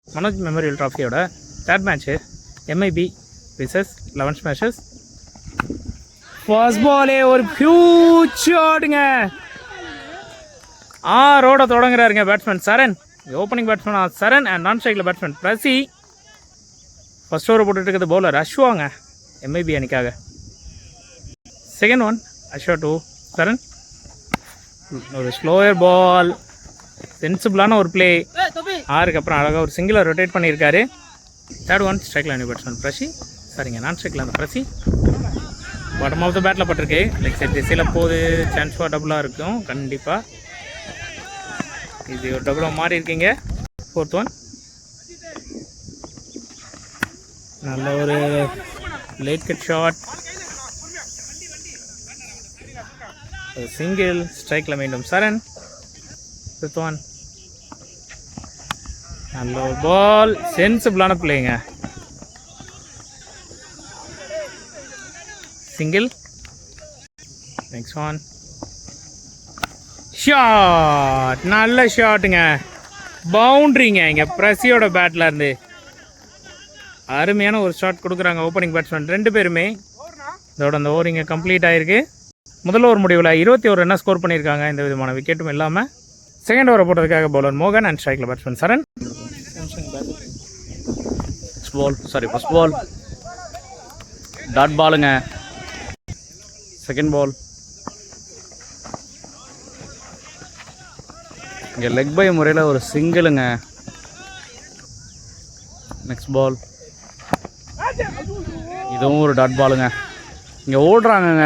Manoj memorial ட்ராஃபியோட third match MIP versus 11 smashes. First பாலே ஒரு ஹியூஜ் ஷாட்டுங்க. ரோட தொடங்குறாருங்க batsman Charan. Opening batsman Charan and non ஸ்ட்ரைக்கில் பேட்ஸ்மேன் பிரசி. ஃபர்ஸ்ட் ஓவர் போட்டுட்டு இருக்கிறது பவுலர் அஸ்வாங்க எம்ஐபி அணிக்காக. Second one Ashwa to Charan. ஒரு ஸ்லோயர் பால், சென்சிபிளான ஒரு பிளே. ஆறுக்கு அப்புறம் அழகாக ஒரு சிங்கிளை ரொட்டேட் பண்ணியிருக்காரு. தேர்ட் ஒன் ஸ்ட்ரைக்கில் அணி பேட்ஸ்மேன் பிரசி. சரிங்க, நான் ஸ்ட்ரைக்கில் அந்த பிரசி பாட்டம் ஆஃப் த பேட்டில் பட்டிருக்கு. லெக் சைட் திசையில் போகுது. சான்ஸ் ஃபார் டபுளாக இருக்கும் கண்டிப்பாக. இது ஒரு டபுளாக மாறி இருக்கீங்க. ஃபோர்த் ஒன் நல்ல ஒரு லேட் கட் ஷாட், சிங்கிள். ஸ்ட்ரைக்கில் மீண்டும் சரண். ஃபிஃப்த் ஒன் நல்ல ஒரு பால், சென்சிபிளான பிளேங்க. சிங்கிள். நெக்ஸ்ட் ஒன் ஷாட், நல்ல ஷாட்டுங்க, பவுண்ட்ரிங்க. இங்கே பிரசியோட பேட்டில் இருந்து அருமையான ஒரு ஷாட் கொடுக்குறாங்க ஓப்பனிங் பேட்ஸ்மேன் ரெண்டு பேருமே. இதோட அந்த ஓவர் இங்கே கம்ப்ளீட் ஆகிருக்கு. முதல் ஓவர் முடிவில் 21 ரன்னை ஸ்கோர் பண்ணியிருக்காங்க, எந்த விதமான விக்கெட்டும் இல்லாமல். செகண்ட் ஓவரை போட்டதுக்காக பவுலர் மோகன் அண்ட் ஸ்ட்ரைக்கில் batsman Charan. First ball dot பாலுங்க. செகண்ட் பால் இங்கே லெக் பை முறையில் ஒரு சிங்கிளுங்க. நெக்ஸ்ட் பால் இதுவும் ஒரு டாட் பாலுங்க. இங்கே ஓடுறாங்கங்க,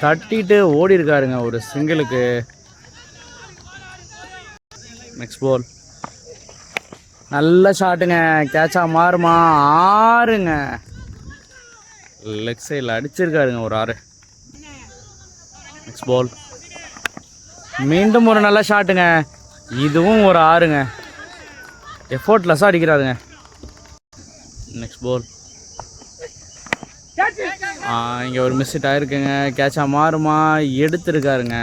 தட்டிட்டு ஓடி இருக்காருங்க ஒரு சிங்கிளுக்கு. நெக்ஸ்ட் பால் நல்ல ஷாட்டுங்க, கேட்சா மாறுமா? ஆறுங்க, லெக் சைடில் அடிச்சிருக்காருங்க ஒரு 6. நெக்ஸ்ட் பால் மீண்டும் ஒரு நல்ல ஷாட்டுங்க, இதுவும் ஒரு 6ங்க. எஃபோர்ட்லெஸ்ஸாக அடிக்கிறாருங்க. நெக்ஸ்ட் பால் இங்கே ஒரு மிஸ் ஹிட் ஆகிருக்குங்க, கேட்சா மாறுமா? எடுத்துருக்காருங்க.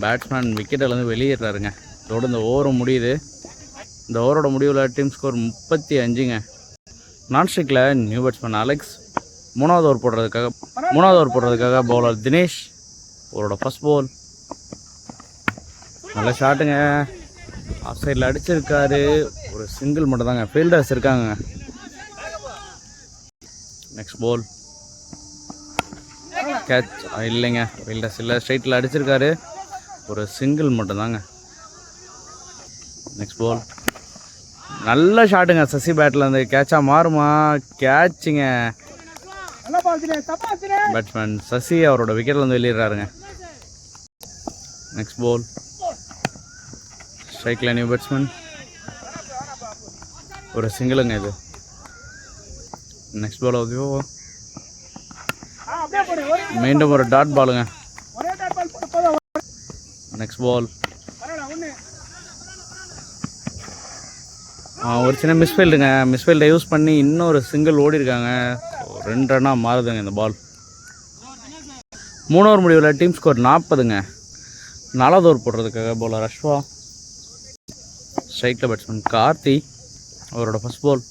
பேட்ஸ்மேன் விக்கெட்டிலேருந்து வெளியேறாருங்க. இதோடு இந்த ஓவரும் முடியுது. இந்த ஓவரோட முடிவில் டீம் ஸ்கோர் 35ங்க. நான் ஸ்ட்ரைக்கில் நியூ பேட்ஸ்மேன் அலெக்ஸ். மூணாவது ஓவர் போடுறதுக்காக பவுலர் தினேஷ். அவரோட ஃபர்ஸ்ட் பால் நல்ல ஷாட்டுங்க, ஆஃப் சைடில் அடிச்சிருக்காரு. ஒரு சிங்கிள் மட்டும் தாங்க, ஃபீல்டர்ஸ் இருக்காங்க. நெக்ஸ்ட் பால் கேட்ச் இல்லைங்க, ஃபீல்டர்ஸ் இல்லை, ஸ்ட்ரைட்டில் அடிச்சிருக்காரு. ஒரு சிங்கிள் மட்டும் தாங்க. நெக்ஸ்ட் பால் நல்ல ஷாட்டுங்க, சசி பேட்டில் இருந்து. கேட்சா மாறுமா? கேட்சுங்க. பேட்ஸ்மேன் சசி அவரோட விக்கெட்டில் வந்து வெளியிடுறாருங்க. நெக்ஸ்ட் பால் ஸ்ட்ரைக்கில் நியூ பேட்ஸ்மேன். ஒரு சிங்கிளுங்க இது. நெக்ஸ்ட் பால் ஓகே, மீண்டும் ஒரு டாட் பாலுங்க. நெக்ஸ்ட் பால் ஒரு சின்ன மிஸ்ஃபீல்டுங்க. மிஸ்ஃபீல்டை யூஸ் பண்ணி இன்னொரு சிங்கிள் ஓடி இருக்காங்க. 2 ரன்னாக மாறுதுங்க இந்த பால். 3 ஓவர் முடிவில் டீம் ஸ்கோர் 40ங்க. 4வது ஓவர் போடுறதுக்காக பவுலர் அஸ்வா. ஸ்ட்ரைக்கில் பேட்ஸ்மேன் கார்த்தி. அவரோட ஃபர்ஸ்ட் பால்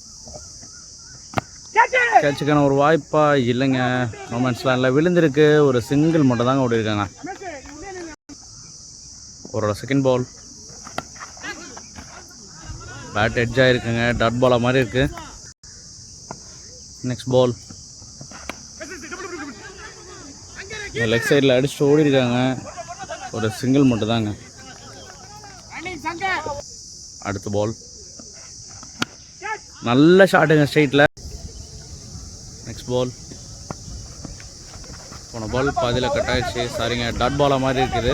கேட்சுக்கான ஒரு வாய்ப்பா இல்லைங்க, நோமேன்ஸ்லாம் இல்லை, விழுந்திருக்கு. ஒரு சிங்கிள் மட்டும் தாங்க ஓடி இருக்காங்க. அவரோட செகண்ட் பால் பேட் எட்ஜ் ஆகிருக்குங்க, டாட் பாலாக மாதிரி இருக்கு. நெக்ஸ்ட் பால் லெக் சைடில் அடிச்சுட்டு ஓடி இருக்காங்க. ஒரு சிங்கிள் மட்டும் தாங்க. அடுத்த பால் நல்ல ஷாட்டுங்க ஸ்ட்ரைட்டில். நெக்ஸ்ட் பால் போன பால் பாதியில் கட் ஆகிடுச்சு. சாரிங்க, டாட் பாலாக மாதிரி இருக்குது.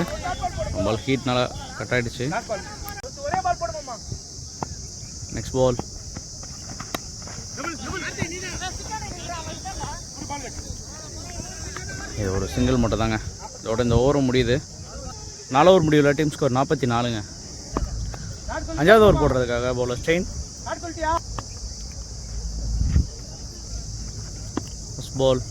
பால் ஹீட்னால கட் ஆகிடுச்சு. நெக்ஸ்ட் பால் இது ஒரு சிங்கிள் மட்டும் தாங்க. இதோட இந்த ஓவரும் முடியுது. 4 ஓவர் முடிவில் டீம் ஸ்கோர் 44ங்க. 5வது ஓவர் போடுறதுக்காக bowler Steyn. First ball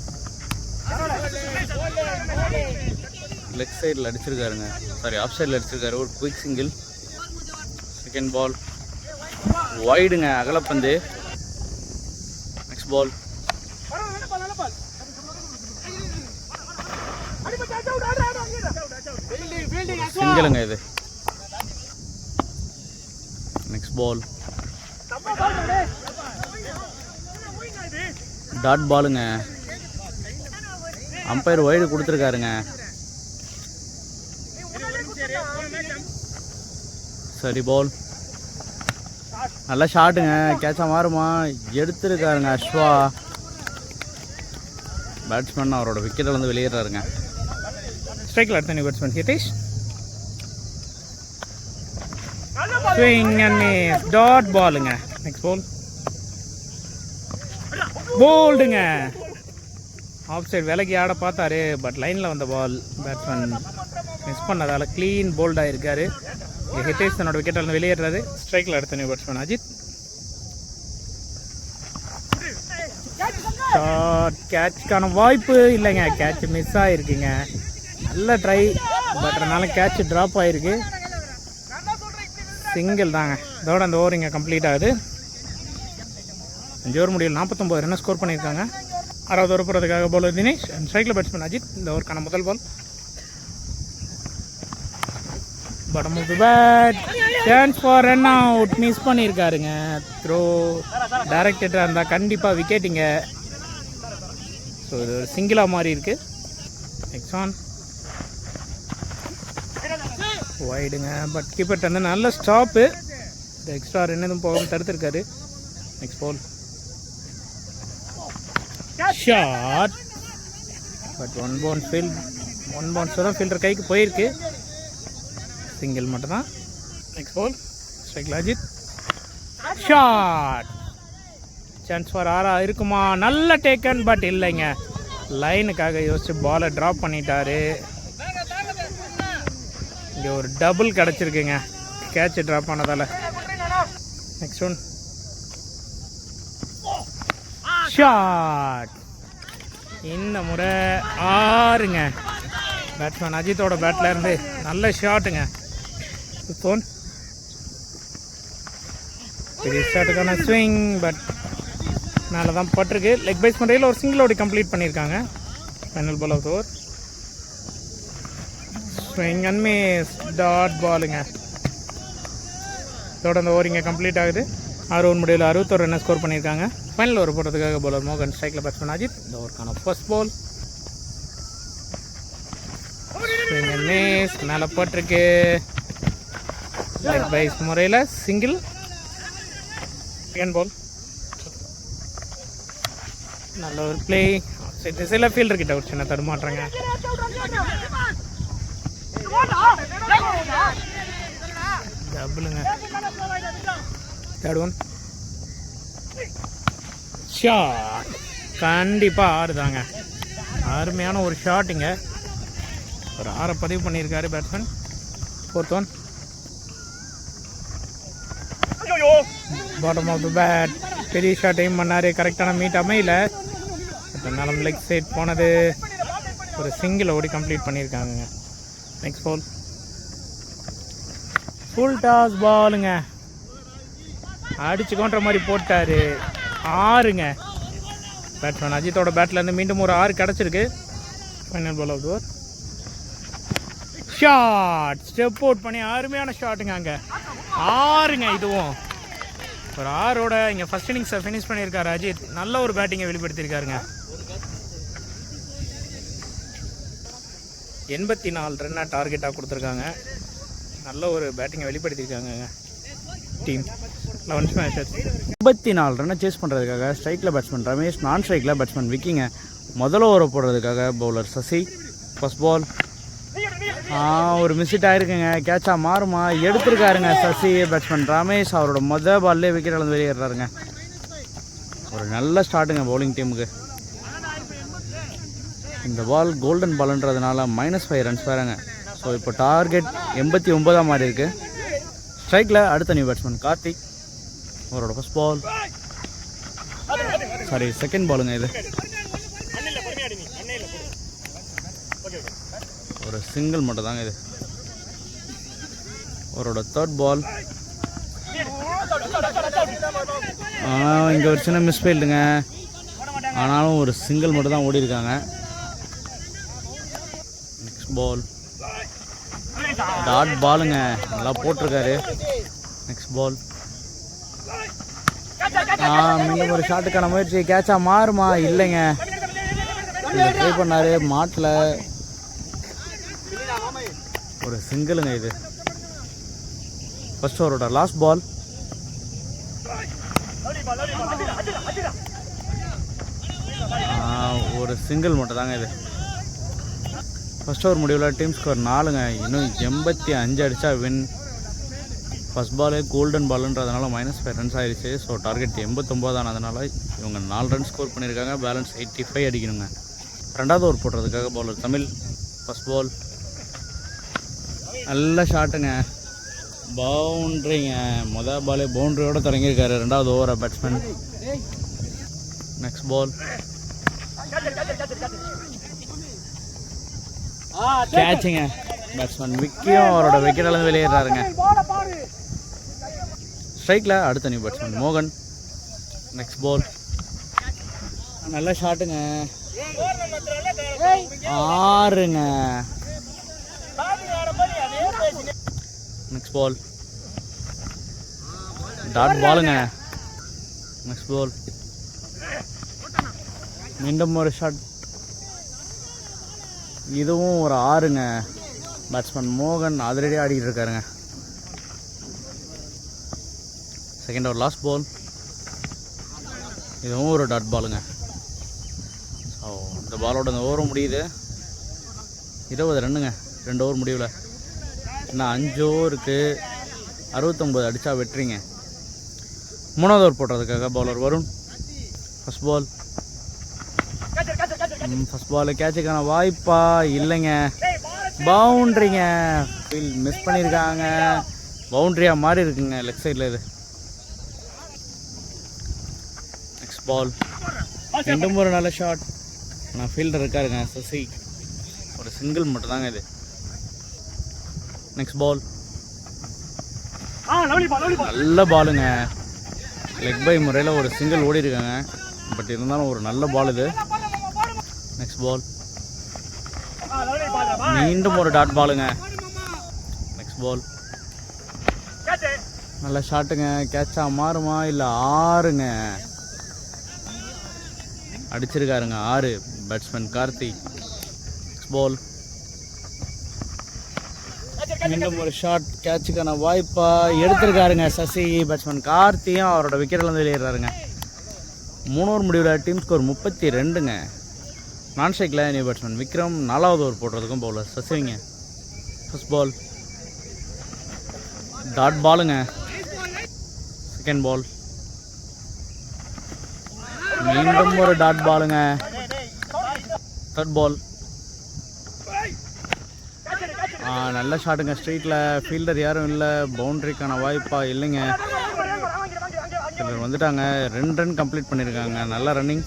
leg சைடில் அடிச்சிருக்காருங்க, சாரி ஆஃப் சைடில் அடிச்சிருக்காரு. ஒரு குயிக் சிங்கிள். செகண்ட் பால் வைடுங்க, அகலப்பந்து. நெக்ஸ்ட் பால் சிங்கிளுங்க இது. நெக்ஸ்ட் பால் டாட் பாலுங்க. அம்பையர் வைடு கொடுத்துருக்காருங்க. சரி பால், நல்ல ஷாட்டுங்க, கேட்சா மாறுமா? எடுத்துருக்காருங்க அஸ்வா. பேட்ஸ்மேன் அவரோட விக்கெட்டில் வந்து வெளியேறாருங்க. ஸ்ட்ரைக்கில் அடுத்த new batsman Hitesh. Swing and miss, dot பாலுங்க. நெக்ஸ்ட் பால் போல்டுங்க. ஆஃப் சைடு விலகி ஆட பார்த்தாரு, பட் லைனில் வந்த பால் பேட்ஸ்மேன் மிஸ் பண்ணதால் க்ளீன் போல்டாக இருக்கார். ஹிதேஷ் தன்னோட விக்கெட்டில் வெளியேறாரு. ஸ்ட்ரைக்கில் அடுத்த நியூ பேட்ஸ்மேன் அஜித். ஷார்ட் கேட்சுக்கான வாய்ப்பு இல்லைங்க, கேட்ச் மிஸ் ஆகிருக்குங்க. நல்ல ட்ரை, பட் அதனால கேட்ச் ட்ராப் ஆகிருக்கு. சிங்கிள் தாங்க. இதோட அந்த ஓவர் இங்கே கம்ப்ளீட் ஆகுது. 5 ஓவர் முடியல 49 ரன் ஸ்கோர் பண்ணியிருக்காங்க. 6வது ஓவர் போகிறதுக்காக பவுலர் தினேஷ். ஸ்ட்ரைக்கில் பேட்ஸ்மேன் அஜித். இந்த ஓவருக்கான முதல் ball. Bottom of the bat, chance for run out. Miss பண்ணியிருக்காருங்க. த்ரோ டைரக்டடாக இருந்தால் கண்டிப்பாக விக்கெட்டிங்க. ஸோ இது ஒரு சிங்கிளாக மாறி இருக்குது. நெக்ஸ்ட் ஆன் வைடுங்க, பட் கீப்பர்ட்ட வந்து நல்ல ஸ்டாப்பு. இந்த எக்ஸ்ட்ரா ரன் எதுவும் போகாமல் தடுத்துருக்காரு. Next ball shot, but one bounce தான் ஃபீல்டர் கைக்கு போயிருக்கு. சிங்கிள் மட்டும்தான். நெக்ஸ்ட் பால் ஸ்ட்ரைக்கில் அஜித். ஷாட், சான்ஸ் ஃபார் ஆரா இருக்குமா? நல்ல டேக்கன், பட் இல்லைங்க. லைனுக்காக யோசிச்சு பாலை ட்ராப் பண்ணிட்டாரு. இங்கே ஒரு டபுள் கிடச்சிருக்குங்க கேட்ச் ட்ராப் ஆனதால். நெக்ஸ்ட் ஒன் ஷாட், இந்த முறை 6ங்க. பேட்ஸ்மேன் அஜித்தோட பேட்டில் இருந்து நல்ல ஷாட்டுங்க. ஃபோன் பெரிய ஷாட்டுக்கான ஸ்விங், பட் மேலே தான் பட்டிருக்கு. லெக் பைஸ் முறையில் ஒரு சிங்கிள் ஓடி கம்ப்ளீட் பண்ணியிருக்காங்க. Final ball of over. Swing and miss, dot பாலுங்க. இதோட அந்த ஓவர் இங்கே கம்ப்ளீட் ஆகுது. 6 ஓவர் முடியல 61 ரன் ஸ்கோர் பண்ணியிருக்காங்க. ஃபைனல் ஓவர் போடுறதுக்காக பவுலர் மோகன். ஸ்ட்ரைக்கில் பேட்ஸ்மேன் அஜித். இந்த ஓவருக்கான first ball. Swing and miss, மேலே போட்டிருக்கு. லெக் பைஸ் முறையில் சிங்கிள். செகண்ட் பால், நல்ல ஒரு பிளே. சில ஃபீல்டர் கிட்ட ஒரு சின்ன தடுமாற்றங்க. டபுளுங்க. தேர்ட் ஒன் ஷாட், கண்டிப்பாக 6 தாங்க. அருமையான ஒரு ஷாட்டுங்க. ஒரு 6 பதிவு பண்ணியிருக்காரு batsman. Fourth one bottom of the bat. பெரிய ஷாட் எய்ம் பண்ணார், கரெக்டான மீட் அமையல. அதனால லெக் சைட் போனது. ஒரு சிங்கிள் ஓடி கம்ப்ளீட் பண்ணியிருக்காங்க. நெக்ஸ்ட் பால் ஃபுல் டாஸ் பாலுங்க. அடிச்சு கவுண்டர் மாதிரி போட்டார். 6ங்க. பேட்ஸ்மேன் அஜித்தோட பேட்லேருந்து மீண்டும் ஒரு 6 கிடச்சிருக்கு. Final ball of over. Shot, step out பண்ணி அருமையான ஷாட்டுங்க. அங்கே 6ங்க. இதுவும் ஒரு 6ஓட இங்கே ஃபர்ஸ்ட் இன்னிங்ஸை ஃபினிஷ் பண்ணியிருக்காரு அஜித். நல்ல ஒரு பேட்டிங்கை வெளிப்படுத்தியிருக்காருங்க. 84 ரன்னாக டார்கெட்டாக கொடுத்துருக்காங்க. நல்ல ஒரு பேட்டிங்கை வெளிப்படுத்தியிருக்காங்க டீம். 11 மேட்சஸ் 84 ரன்னை சேஸ் பண்ணுறதுக்காக ஸ்ட்ரைக்கில் பேட்ஸ்மேன் ரமேஷ், நான் ஸ்ட்ரைக்கில் பேட்ஸ்மேன் விக்கிங்க. முதல் ஓவரை போடுறதுக்காக பவுலர் சசி. ஃபர்ஸ்ட் பால் ஒரு மிஸ்ஸிட் ஆகிருக்குங்க. கேட்சா மாறுமா? எடுத்துருக்காருங்க சசி. பேட்ஸ்மேன் ரமேஷ் அவரோட மொதல் பால்லே விக்கெட் இழந்து வெளியேறாருங்க. ஒரு நல்ல ஸ்டார்ட்டுங்க பவுலிங் டீமுக்கு. இந்த பால் கோல்டன் பால்ன்றதுனால -5 ரன்ஸ் வேறுங்க. ஸோ இப்போ டார்கெட் 89 மாதிரி இருக்குது. ஸ்ட்ரைக்கில் அடுத்த நியூ பேட்ஸ்மேன் கார்த்திக். அவரோட ஃபர்ஸ்ட் பால் செகண்ட் பாலுங்க. இது ஒரு சிங்கிள் மட்டும் தாங்க. இது அவரோட தேர்ட் பால். இங்கே ஒரு சின்ன மிஸ் ஃபீல்டுங்க, ஆனாலும் ஒரு சிங்கிள் மட்டும் தான் ஓடி இருக்காங்க. நெக்ஸ்ட் பால் டாட் பாலுங்க, நல்லா போட்டிருக்காரு. நெக்ஸ்ட் பால் மீண்டும் ஒரு ஷாட்டுக்கான முயற்சி, கேட்சா மாறுமா? இல்லைங்க, ட்ரை பண்ணாரு மாட்டில், ஒரு சிங்கிளுங்க. இது ஃபர்ஸ்ட் ஓவரோட லாஸ்ட் பால். ஒரு சிங்கிள் மட்டும் தாங்க இது. ஃபர்ஸ்ட் ஓவர் முடிவில் டீம் ஸ்கோர் 4ங்க. இன்னும் 85 அடித்தா வின். ஃபர்ஸ்ட் பாலே கோல்டன் பாலுன்றதுனால -5 ரன்ஸ் ஆயிடுச்சு. ஸோ டார்கெட் 89 ஆனதுனால இவங்க 4 ரன் ஸ்கோர் பண்ணியிருக்காங்க. பேலன்ஸ் 85 அடிக்கணுங்க. ரெண்டாவது ஓவர் போடுறதுக்காக பவுலர் தமிழ். ஃபர்ஸ்ட் பால் நல்ல ஷாட்டுங்க, பவுண்ட்ரிங்க. மொதல் பாலே பவுண்ட்ரியோடு தொடங்கியிருக்காரு ரெண்டாவது ஓவரை பேட்ஸ்மேன். நெக்ஸ்ட் பால் கேட்சுங்க. பேட்ஸ்மேன் விக்கியும் அவரோட விக்கெட்டிலேருந்து வெளியேறாருங்க. ஸ்ட்ரைக்கில் அடுத்த நியூ பேட்ஸ்மேன் மோகன். நெக்ஸ்ட் பால் நல்ல ஷாட்டுங்க, 6ங்க. நெக்ஸ்ட் பால் டாட் பாலுங்க. நெக்ஸ்ட் பால் மீண்டும் ஒரு ஷாட், இதுவும் ஒரு 6ங்க. பேட்ஸ்மேன் மோகன் அதிரடி ஆடிக்கிட்டு இருக்காருங்க. செகண்ட் ஓவர் லாஸ்ட் பால், இதுவும் ஒரு டாட் பாலுங்க. ஸோ இந்த பாலோட இந்த ஓவரும் முடியுது. 20 ரன்னுங்க 2 ஓவர் முடிவில். இன்னும் 5 ஓவருக்கு 69 அடித்தா வெற்றிங்க. மூணாவது ஓவர் போடுறதுக்காக பவுலர் வருண். ஃபர்ஸ்ட் பால் கேட்சுக்கான வாய்ப்பா? இல்லைங்க, பவுண்ட்ரிங்க. ஃபீல்ட் மிஸ் பண்ணியிருக்காங்க, பவுண்ட்ரியாக மாறி இருக்குங்க லெஃப்ட் சைடில். இது நெக்ஸ்ட் பால் ரெண்டும் ஒரு நல்ல ஷாட். நான் ஃபீல்டர் இருக்காருங்க சசி, ஒரு சிங்கிள் மட்டும் தாங்க இது. நெக்ஸ்ட் பால் நல்ல பாலுங்க, லெக் பை முறையில் ஒரு சிங்கிள் ஓடி இருக்காங்க. பட் இருந்தாலும் ஒரு நல்ல பால் இது. நெக்ஸ்ட் பால் மீண்டும் ஒரு டாட் பாலுங்க. நெக்ஸ்ட் பால் நல்ல ஷாட்டுங்க, கேட்சா மாறுமா? இல்லை, 6ங்க அடிச்சிருக்காருங்க. 6 பேட்ஸ்மேன் கார்த்தி. நெக்ஸ்ட் பால் மீண்டும் ஒரு ஷாட், கேட்சுக்கான வாய்ப்பா? எடுத்திருக்காருங்க சசி. பேட்ஸ்மேன் கார்த்தியும் அவரோட விக்கெட்லேருந்து வெளியேறாருங்க. 3 ஓவர் முடிவில் டீம் ஸ்கோர் 32ங்க. நான் ஸ்ட்ரைக்கில் நியூ பேட்ஸ்மேன் விக்ரம். 4வது ஓவர் போடுறதுக்கும் பவுலர் சசிங்க. ஃபர்ஸ்ட் பால் டாட் பாலுங்க. செகண்ட் பால் மீண்டும் ஒரு டாட் பாலுங்க. தேர்ட் பால் நல்ல ஷாட்டுங்க, ஸ்ட்ரீட்டில் ஃபீல்டர் யாரும் இல்லை, பவுண்ட்ரிக்கான வாய்ப்பா? இல்லைங்க, இவர் வந்துட்டாங்க. 2 ரன் கம்ப்ளீட் பண்ணியிருக்காங்க, நல்ல ரன்னிங்.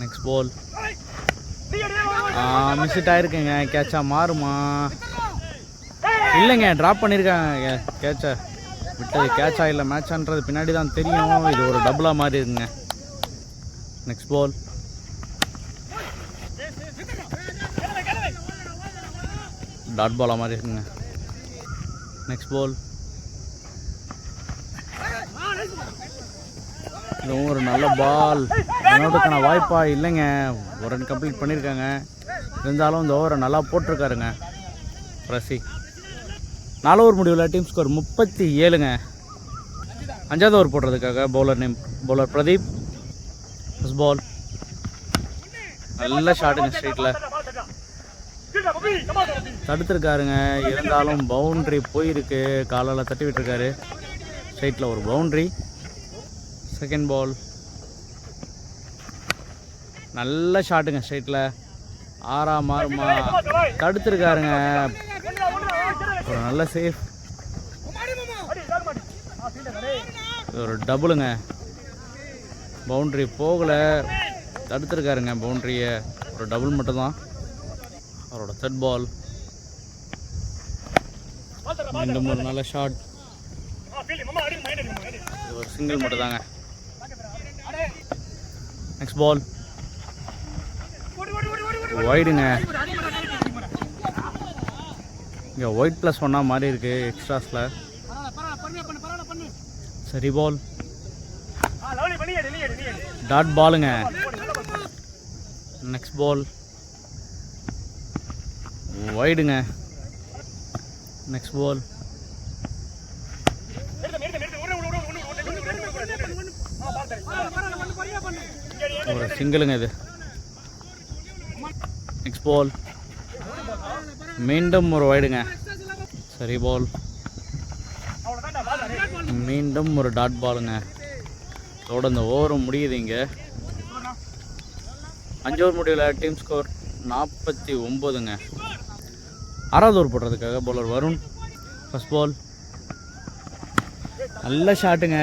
நெக்ஸ்ட் பால் மிஸ்ட் ஆயிருக்குங்க, கேட்சா மாறுமா? இல்லைங்க, ட்ராப் பண்ணியிருக்காங்க கேட்சை. விட்டது கேட்சா இல்லை மேட்சான்றது பின்னாடி தான் தெரியும். இது ஒரு டபுளாக மாறி இருக்குங்க. நெக்ஸ்ட் பால் டாட் பாலாக மாறி இருக்குங்க. நெக்ஸ்ட் பால் இதுவும் ஒரு நல்ல பால், ரன்அவுட்டுக்கான வாய்ப்பா? இல்லைங்க, ஒரு ரன் கம்ப்ளீட் பண்ணியிருக்காங்க. இருந்தாலும் இந்த ஓவரை நல்லா போட்டிருக்காருங்க ரசி. 4 ஓவர் முடிவில் டீம் ஸ்கோர் 37ங்க. 5வது ஓவர் போடுறதுக்காக பவுலர் பிரதீப். ஃபர்ஸ்ட் பால் நல்ல ஷாட்டுங்க, ஸ்ட்ரைட்டில் தடுத்துருக்காருங்க. இருந்தாலும் பவுண்ட்ரி போயிருக்கு, காலால் தட்டி விட்டுருக்காரு. ஸ்ட்ரைட்டில் ஒரு பவுண்ட்ரி. செகண்ட் பால் நல்ல ஷாட்டுங்க, ஸ்ட்ரைட்டில் 6 மாறுமா? தடுத்துருக்காருங்க, ஒரு நல்ல சேஃப். ஒரு டபுளுங்க, பவுண்ட்ரி போகலை, தடுத்துருக்காருங்க பவுண்ட்ரியை. ஒரு டபுள் மட்டும்தான் அவரோட தேர்ட் பால். மீண்டும் ஒரு நல்ல ஷாட், இது ஒரு சிங்கிள் மட்டும் தாங்க. நெக்ஸ்ட் பால் ஒய்டுங்க. இங்கே ஒயிட் ப்ளஸ் ஒன்னாக மாறி இருக்கு எக்ஸ்ட்ராஸில். சரி பால் டாட் பாலுங்க. நெக்ஸ்ட் பால் ஒய்டுங்க. நெக்ஸ்ட் பால் ஒரு சிங்கிளுங்க இது. நெக்ஸ்ட் பால் மீண்டும் ஒரு வைடுங்க. சரி பால் மீண்டும் ஒரு டாட் பாலுங்க. அதோட இந்த ஓவரும் முடியுது. இங்கே 5 ஓவர் முடிவில் டீம் ஸ்கோர் 49ங்க. 6வது ஓவர் போடுறதுக்காக பவுலர் வருண். ஃபர்ஸ்ட் பால் நல்ல ஷாட்டுங்க.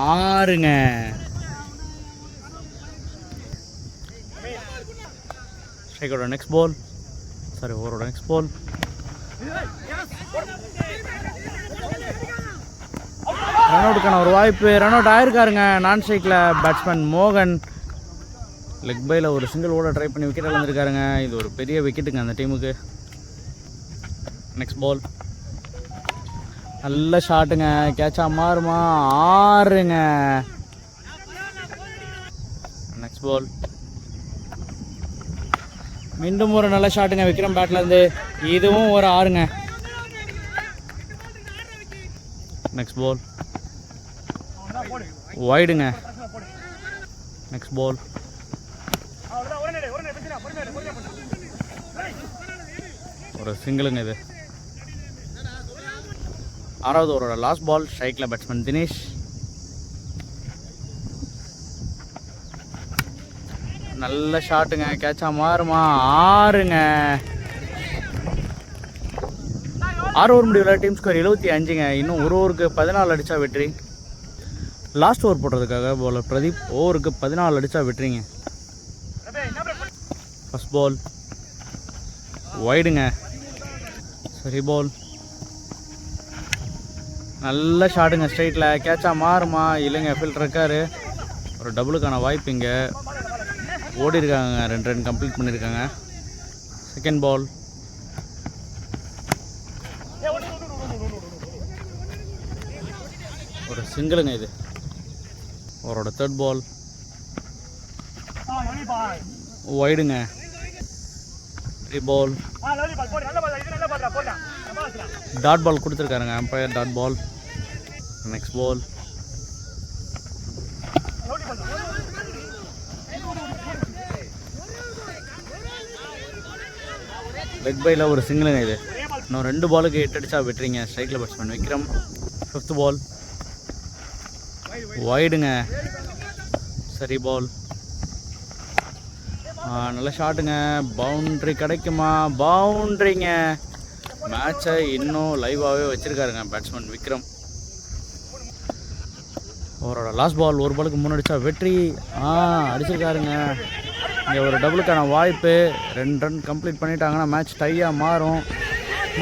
6ங்க. ஸ்ட்ரைக்கோட நெக்ஸ்ட் பால். சாரி ஓவரோட நெக்ஸ்ட் பால். ரன் அவுட்டுக்கான ஒரு வாய்ப்பு. ரன் அவுட் ஆயிருக்காருங்க நான் ஸ்ட்ரைக்கில் பேட்ஸ்மேன் மோகன். லெக் பையில் ஒரு சிங்கிள் ஓட ட்ரை பண்ணி விக்கெட் இழந்திருக்காருங்க. இது ஒரு பெரிய விக்கெட்டுங்க அந்த டீமுக்கு. நெக்ஸ்ட் பால் நல்ல ஷாட்டுங்க. கேட்சா மாறுமா? 6ங்க. நெக்ஸ்ட் பால் மீண்டும் ஒரு நல்ல ஷாட்டுங்க விக்ரம் பேட்லேருந்து. இதுவும் ஒரு 6ங்க. நெக்ஸ்ட் பால் வைடுங்க. நெக்ஸ்ட் பால் ஒரு சிங்கிளுங்க இது. 6வது ஓவரோட லாஸ்ட் பால். ஸ்ட்ரைக்கில் பேட்ஸ்மேன் தினேஷ். நல்ல ஷாட்டுங்க. கேட்சா மாறுமா? 6ங்க. 6 ஓவர் முடிவில் டீம் ஸ்கோர் 75ங்க. இன்னும் ஒரு ஓவருக்கு 14 அடித்தா வெற்றி. லாஸ்ட் ஓவர் போடுறதுக்காக பவுலர் பிரதீப். ஓவருக்கு 14 அடித்தா வெற்றிங்க. First ball வைடுங்க. சரி பால் நல்ல ஷாட்டுங்க. ஸ்ட்ரைட்டில் கேட்சா மாறுமா? இல்லைங்க, ஃபில்டர் இருக்காரு. ஒரு டபுளுக்கான வாய்ப்பு இங்கே. ஓடி இருக்காங்க. 2 ரன் கம்ப்ளீட் பண்ணியிருக்காங்க. செகண்ட் பால் ஒரு சிங்கிளுங்க இது. அவரோட தேர்ட் பால் வைடுங்க. 3 பால் டாட் பால் கொடுத்துருக்காருங்க umpire. Dot ball. Next ball leg பையில் ஒரு சிங்கிளுங்க இது. இன்னும் 2 பாலுக்கு 8 அடிச்சா வெட்டுறீங்க ஸ்ட்ரைக்கில் பேட்ஸ்மேன் விக்ரம். 5th பால் வைடுங்க. சரி பால் நல்ல ஷாட்டுங்க. பவுண்ட்ரி கிடைக்குமா? பவுண்ட்ரிங்க. மேட்சை இன்னும் லைவாகவே வச்சுருக்காருங்க பேட்ஸ்மேன் விக்ரம். அவரோட லாஸ்ட் பால். ஒரு பாலுக்கு 3 அடித்தா வெற்றி. அடிச்சிருக்காருங்க. இங்கே ஒரு டபுளுக்கான வாய்ப்பு. 2 ரன் கம்ப்ளீட் பண்ணிட்டாங்கன்னா மேட்ச் டையாக மாறும்.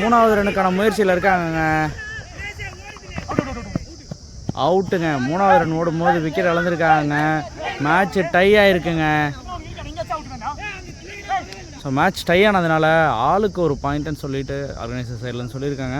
3வது ரன்னுக்கான முயற்சியில் இருக்காங்கங்க. அவுட்டுங்க. 3வது ரன் ஓடும்போது விக்கெட் இழந்திருக்காங்க. மேட்ச் டை ஆகிருக்குங்க. ஸோ மேட்ச் டை ஆனதுனால ஆளுக்கு ஒரு பாயிண்ட்டுன்னு சொல்லிட்டு ஆர்கனைசர் சைட்லன்னு சொல்லியிருக்காங்க.